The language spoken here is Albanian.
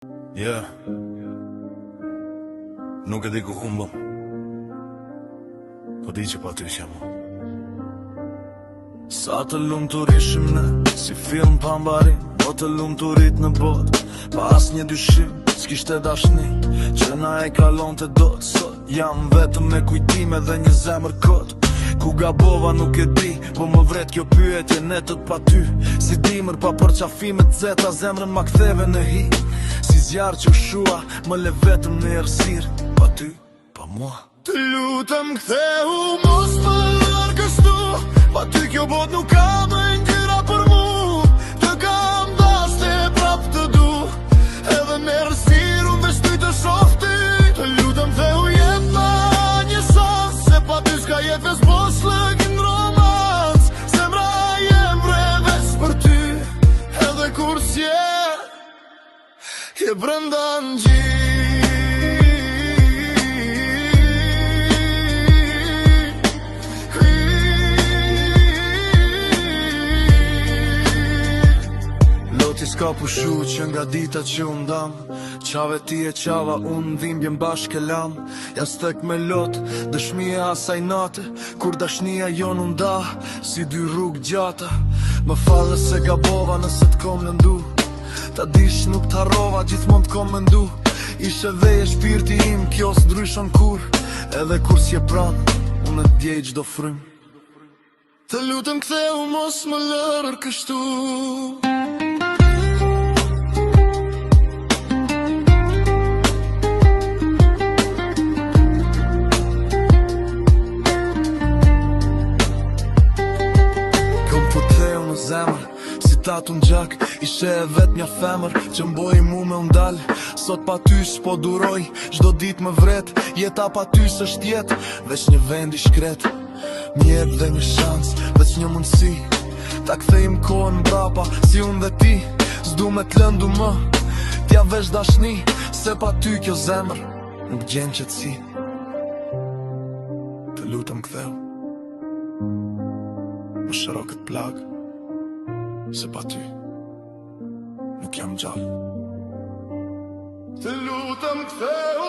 Ja, nuk e di ku humbëm, po di që pa ty që mu. Sa të lumë të rishim ne, si film pa mbarim, po të lumë të rrit në bot, pa as një dyshim, s'kishte dashni, që na e kalon të dot. Sot jam vetëm me kujtime dhe një zemër kot. Ku gabova nuk e di, po më vret kjo pyetje netët pa ty. Si dimër pa përqafimet zeta, zemrën ma ktheve në hi. Si zjarë që shua, më le vetëm në errësir. Pa ty, pa mua. Të lutem ktheu, mos më largështu. Pa ty kjo bot nuk ka më ngjyra për mu. Të kam dashte prap të du, edhe me errësir unë veç ty të shoh ty. Të lutem ktheu jeta një shans, se pa ty s'ka jetë veç bosh lëgin romans. Zemra jem vre veç për ty, edhe kur s'je, je brenda në gjith. Loti s'ka pushu që nga dita që unë dam, qave ti e qava unë dhimbjen bashkë e lam. Jas tek me lot, dëshmi e asaj nate, kur dashnia jon unë da, si dy rrugë gjata. Më falë se gabova nëse t'kom lëndu, ta dish nuk t'harrova, gjithmon t'kom mëndu. Ishe dhe e shpirti im, kjo s'ndryshon kur, edhe kur s'je pran, unë e t'djej gjdo frym. Të lutem ktheu, mos më lërë kështu. Zemër, si tatu n'gjak, ishe e vet mja femër, që mboj mu me undal. Sot pa ty s'po duroj, gjdo dit më vret, jeta pa ty s'është jet, veç një vend i shkret. Mjep dhe një shans, veç një mundësi, ta kthejmë kohën mbrapa, si unë dhe ti, s'du me t'lëndu më, t'ja veç dashni, se pa ty kjo zemër, nuk gjen qetësi. Të lutem ktheu, më shëro këtë plagë, se pa ty nuk jam gjallë. Të lutem ktheu,